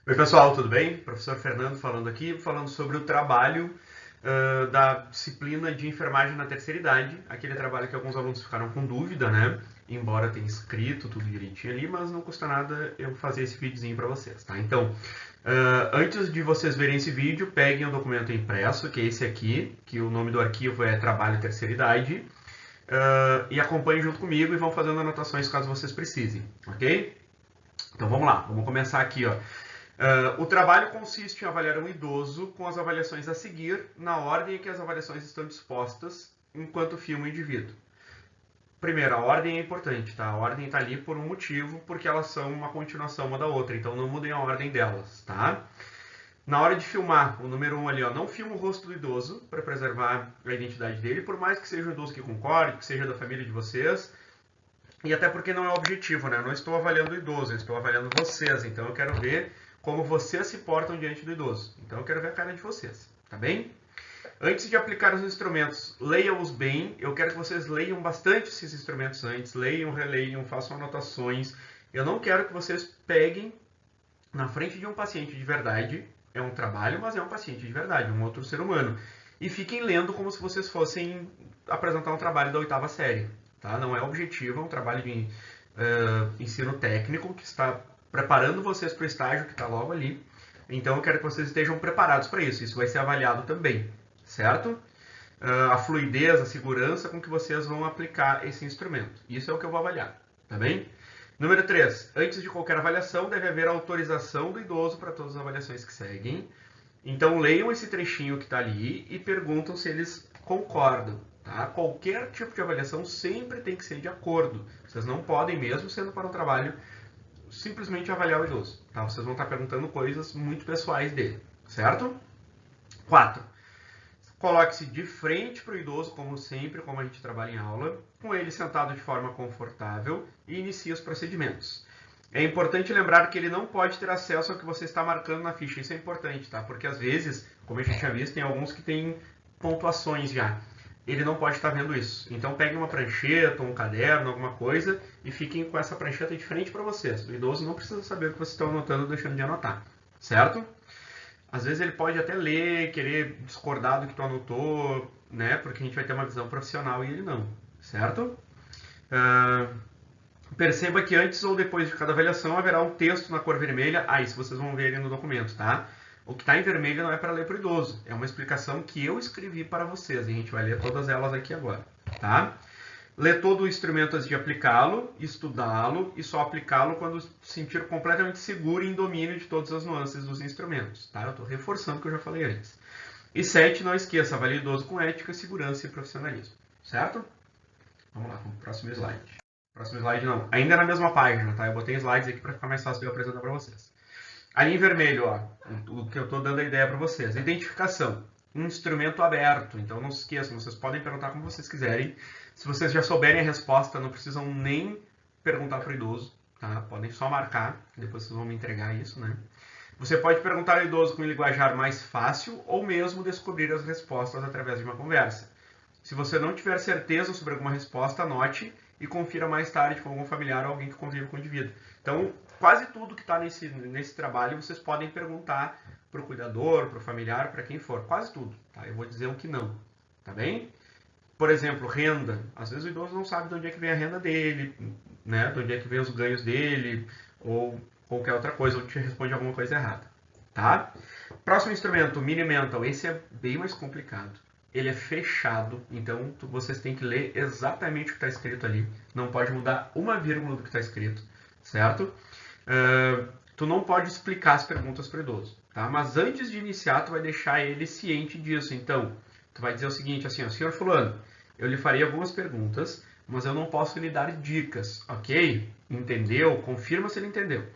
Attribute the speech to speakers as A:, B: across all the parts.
A: Oi pessoal, tudo bem? Professor Fernando falando aqui, falando sobre o trabalho da disciplina de enfermagem na terceira idade, aquele trabalho que alguns alunos ficaram com dúvida, né? Embora tenha escrito tudo direitinho ali, mas não custa nada eu fazer esse videozinho para vocês, tá? Então, antes de vocês verem esse vídeo, peguem o documento impresso, que é esse aqui, que o nome do arquivo é Trabalho Terceira Idade, e acompanhem junto comigo e vão fazendo anotações caso vocês precisem, ok? Então vamos lá, vamos começar aqui, ó. O trabalho consiste em avaliar um idoso com as avaliações a seguir, na ordem em que as avaliações estão dispostas enquanto filma o indivíduo. Primeiro, a ordem é importante, tá? A ordem está ali por um motivo, porque elas são uma continuação uma da outra, então não mudem a ordem delas, tá? Na hora de filmar, o número 1 ali, ó, não filma o rosto do idoso para preservar a identidade dele, por mais que seja um idoso que concorde, que seja da família de vocês, e até porque não é o objetivo, né? Eu não estou avaliando o idoso, eu estou avaliando vocês, então eu quero ver como vocês se portam diante do idoso. Então eu quero ver a cara de vocês, tá bem? Antes de aplicar os instrumentos, leiam-os bem. Eu quero que vocês leiam bastante esses instrumentos antes, leiam, releiam, façam anotações. Eu não quero que vocês peguem na frente de um paciente de verdade, é um trabalho, mas é um paciente de verdade, um outro ser humano, e fiquem lendo como se vocês fossem apresentar um trabalho da oitava série. Tá? Não é objetivo, é um trabalho de ensino técnico que está preparando vocês para o estágio que está logo ali. Então eu quero que vocês estejam preparados para isso. Isso vai ser avaliado também, certo? A fluidez, a segurança com que vocês vão aplicar esse instrumento. Isso é o que eu vou avaliar, tá bem? Número 3. Antes de qualquer avaliação, deve haver autorização do idoso para todas as avaliações que seguem. Então leiam esse trechinho que está ali e perguntam se eles concordam. Tá? Qualquer tipo de avaliação sempre tem que ser de acordo. Vocês não podem, mesmo sendo para um trabalho, simplesmente avaliar o idoso. Tá? Vocês vão estar perguntando coisas muito pessoais dele, certo? 4. Coloque-se de frente para o idoso, como sempre, como a gente trabalha em aula, com ele sentado de forma confortável e inicie os procedimentos. É importante lembrar que ele não pode ter acesso ao que você está marcando na ficha. Isso é importante, tá? Porque às vezes, como a gente tinha visto, tem alguns que têm pontuações já. Ele não pode estar vendo isso. Então peguem uma prancheta, um caderno, alguma coisa e fiquem com essa prancheta de frente para vocês. O idoso não precisa saber o que vocês estão anotando ou deixando de anotar, certo? Às vezes ele pode até ler, querer discordar do que tu anotou, né? Porque a gente vai ter uma visão profissional e ele não, certo? Perceba que antes ou depois de cada avaliação haverá um texto na cor vermelha. Isso vocês vão ver ali no documento, tá? O que está em vermelho não é para ler para o idoso. É uma explicação que eu escrevi para vocês. E a gente vai ler todas elas aqui agora, tá? Ler todo o instrumento antes de aplicá-lo, estudá-lo e só aplicá-lo quando se sentir completamente seguro e em domínio de todas as nuances dos instrumentos. Tá? Eu estou reforçando o que eu já falei antes. E 7, não esqueça, avalie o idoso com ética, segurança e profissionalismo. Certo? Vamos lá, vamos pro próximo slide. Próximo slide não, ainda na mesma página, tá? Eu botei slides aqui para ficar mais fácil de eu apresentar para vocês. Ali em vermelho, ó, o que eu estou dando a ideia para vocês. Identificação. Um instrumento aberto, então não se esqueçam, vocês podem perguntar como vocês quiserem. Se vocês já souberem a resposta, não precisam nem perguntar para o idoso, tá? Podem só marcar, depois vocês vão me entregar isso, né? Você pode perguntar ao idoso com um linguajar mais fácil ou mesmo descobrir as respostas através de uma conversa. Se você não tiver certeza sobre alguma resposta, anote e confira mais tarde com algum familiar ou alguém que convive com o indivíduo. Então, quase tudo que está nesse trabalho, vocês podem perguntar para o cuidador, para o familiar, para quem for. Quase tudo. Tá? Eu vou dizer um que não. Tá bem? Por exemplo, renda. Às vezes o idoso não sabe de onde é que vem a renda dele, né? De onde é que vem os ganhos dele, ou qualquer outra coisa, ou te responde alguma coisa errada. Tá? Próximo instrumento, Mini Mental. Esse é bem mais complicado. Ele é fechado, então vocês têm que ler exatamente o que está escrito ali. Não pode mudar uma vírgula do que está escrito, certo? Tu não pode explicar as perguntas para o idoso, tá? Mas antes de iniciar, tu vai deixar ele ciente disso. Então, tu vai dizer o seguinte, assim, ó, senhor fulano, eu lhe farei algumas perguntas, mas eu não posso lhe dar dicas, ok? Entendeu? Confirma se ele entendeu.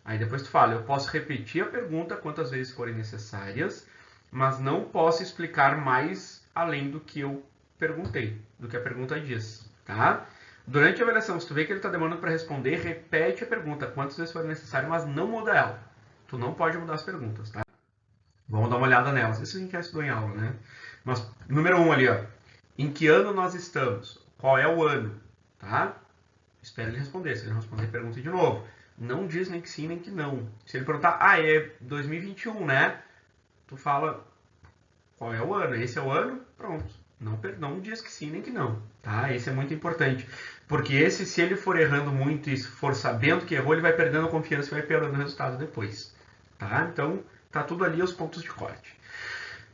A: Aí depois tu fala, eu posso repetir a pergunta quantas vezes forem necessárias, mas não posso explicar mais além do que eu perguntei, do que a pergunta diz, tá? Durante a avaliação, se tu vê que ele está demorando para responder, repete a pergunta quantas vezes for necessário, mas não muda ela. Tu não pode mudar as perguntas, tá? Vamos dar uma olhada nelas. Isso a gente já estudou em aula, né? Mas, número 1 ali, ó. Em que ano nós estamos? Qual é o ano? Tá? Espera ele responder. Se ele não responder, pergunta de novo. Não diz nem que sim, nem que não. Se ele perguntar, é 2021, né? Tu fala, qual é o ano? Esse é o ano? Pronto. Não diz que sim, nem que não. Tá? Esse é muito importante. Porque se ele for errando muito e for sabendo que errou, ele vai perdendo a confiança e vai piorando o resultado depois. Tá? Então, tá tudo ali os pontos de corte.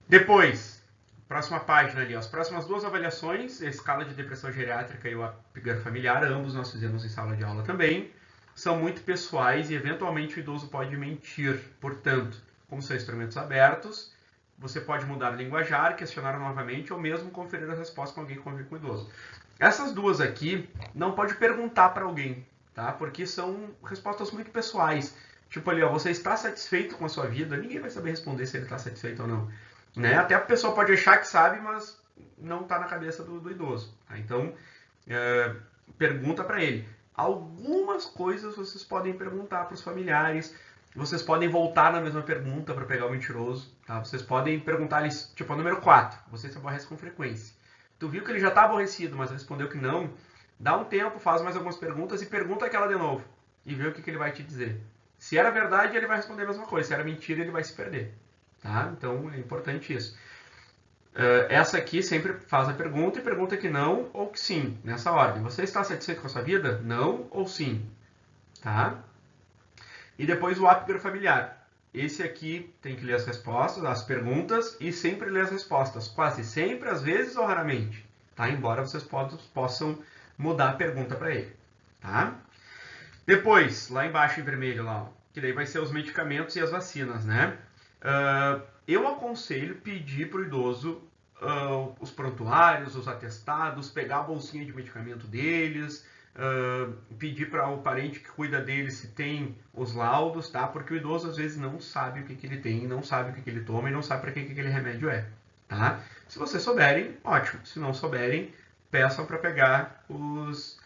A: Depois, próxima página ali, ó, as próximas duas avaliações, a escala de depressão geriátrica e o Apgar familiar, ambos nós fizemos em sala de aula também, são muito pessoais e eventualmente o idoso pode mentir. Portanto, como são instrumentos abertos, você pode mudar o linguajar, questionar novamente ou mesmo conferir a resposta com alguém que convive com o idoso. Essas duas aqui não pode perguntar para alguém, tá? Porque são respostas muito pessoais. Tipo ali, ó, você está satisfeito com a sua vida? Ninguém vai saber responder se ele está satisfeito ou não. Né? Até a pessoa pode achar que sabe, mas não está na cabeça do idoso. Tá? Então, pergunta para ele. Algumas coisas vocês podem perguntar para os familiares. Vocês podem voltar na mesma pergunta para pegar o mentiroso. Tá? Vocês podem perguntar-lhes, tipo, a número 4. Você se aborrece com frequência. Tu viu que ele já está aborrecido, mas respondeu que não. Dá um tempo, faz mais algumas perguntas e pergunta aquela de novo. E vê o que ele vai te dizer. Se era verdade, ele vai responder a mesma coisa. Se era mentira, ele vai se perder. Tá? Então, é importante isso. Essa aqui sempre faz a pergunta e pergunta que não ou que sim, nessa ordem. Você está satisfeito com a sua vida? Não ou sim? Tá? E depois o Apgar familiar. Esse aqui tem que ler as respostas, as perguntas e sempre ler as respostas. Quase sempre, às vezes ou raramente. Tá? Embora vocês possam mudar a pergunta para ele. Tá? Depois, lá embaixo em vermelho, lá, que daí vai ser os medicamentos e as vacinas, né? Eu aconselho pedir para o idoso os prontuários, os atestados, pegar a bolsinha de medicamento deles, pedir para o parente que cuida dele se tem os laudos, tá? Porque o idoso às vezes não sabe o que ele tem, não sabe o que ele toma e não sabe para que aquele remédio é, tá? Se vocês souberem, ótimo. Se não souberem, peçam para pegar os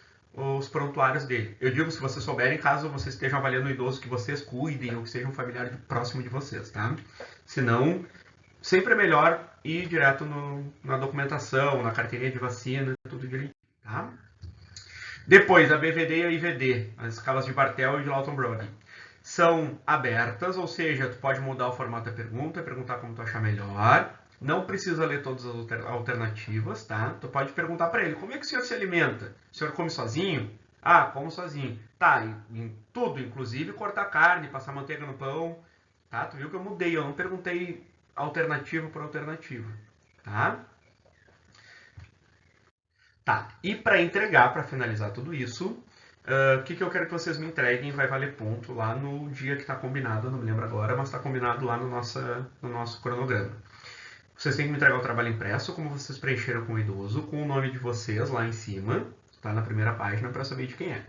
A: prontuários dele. Eu digo se vocês souberem, caso vocês estejam avaliando o idoso que vocês cuidem ou que seja um familiar próximo de vocês, tá? Se não, sempre é melhor ir direto na documentação, na carteirinha de vacina, tudo direitinho, tá? Depois, a BVD e a IVD, as escalas de Bartel e de Lawton-Brody. São abertas, ou seja, tu pode mudar o formato da pergunta, perguntar como tu achar melhor. Não precisa ler todas as alternativas, tá? Tu pode perguntar para ele, como é que o senhor se alimenta? O senhor come sozinho? Ah, como sozinho. Tá, em tudo, inclusive cortar carne, passar manteiga no pão. Tá? Tu viu que eu mudei, eu não perguntei alternativa por alternativa. Tá? Tá, e para entregar, para finalizar tudo isso, o que eu quero que vocês me entreguem vai valer ponto lá no dia que está combinado, não me lembro agora, mas está combinado lá no nosso cronograma. Vocês têm que me entregar o trabalho impresso, como vocês preencheram com o idoso, com o nome de vocês lá em cima, tá na primeira página, para saber de quem é.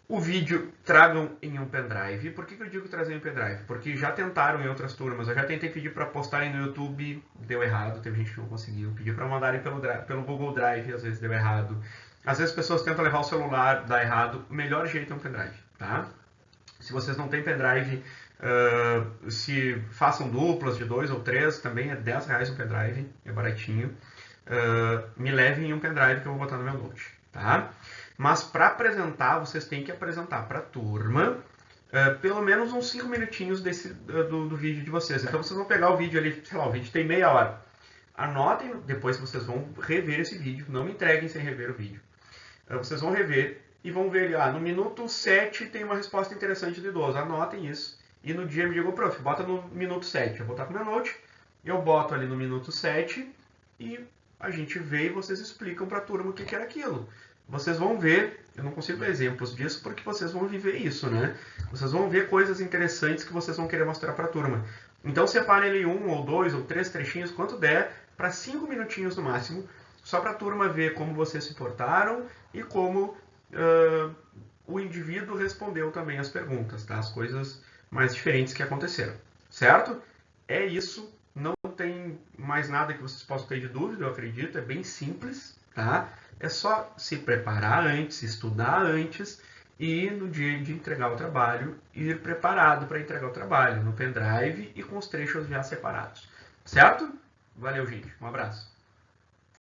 A: O vídeo tragam em um pendrive. Por que eu digo trazer em um pendrive? Porque já tentaram em outras turmas, eu já tentei pedir para postarem no YouTube, deu errado, teve gente que não conseguiu. Pedi para mandarem pelo Google Drive, às vezes deu errado. Às vezes as pessoas tentam levar o celular, dá errado. O melhor jeito é um pendrive, tá? Se vocês não têm pendrive, se façam duplas de 2 ou 3, também é R$10 um pendrive, é baratinho. Me levem em um pendrive que eu vou botar no meu note, tá? Mas para apresentar, vocês têm que apresentar para a turma pelo menos uns 5 minutinhos do vídeo de vocês. Então vocês vão pegar o vídeo ali, sei lá, o vídeo tem meia hora. Anotem, depois vocês vão rever esse vídeo, não me entreguem sem rever o vídeo. Vocês vão rever e vão ver ali, no minuto 7 tem uma resposta interessante do idoso. Anotem isso. E no dia me digam, prof, bota no minuto 7. Eu vou botar com meu note, eu boto ali no minuto 7 e a gente vê e vocês explicam para a turma o que era aquilo. Vocês vão ver, eu não consigo dar exemplos disso porque vocês vão viver isso, né? Vocês vão ver coisas interessantes que vocês vão querer mostrar para a turma. Então separem ali 1 ou 2 ou 3 trechinhos, quanto der, para 5 minutinhos no máximo, só para a turma ver como vocês se portaram e como o indivíduo respondeu também as perguntas, tá? As coisas mais diferentes que aconteceram, certo? É isso, não tem mais nada que vocês possam ter de dúvida, eu acredito, é bem simples, tá? É só se preparar antes, estudar antes e no dia de entregar o trabalho, ir preparado para entregar o trabalho no pendrive e com os trechos já separados. Certo? Valeu, gente. Um abraço.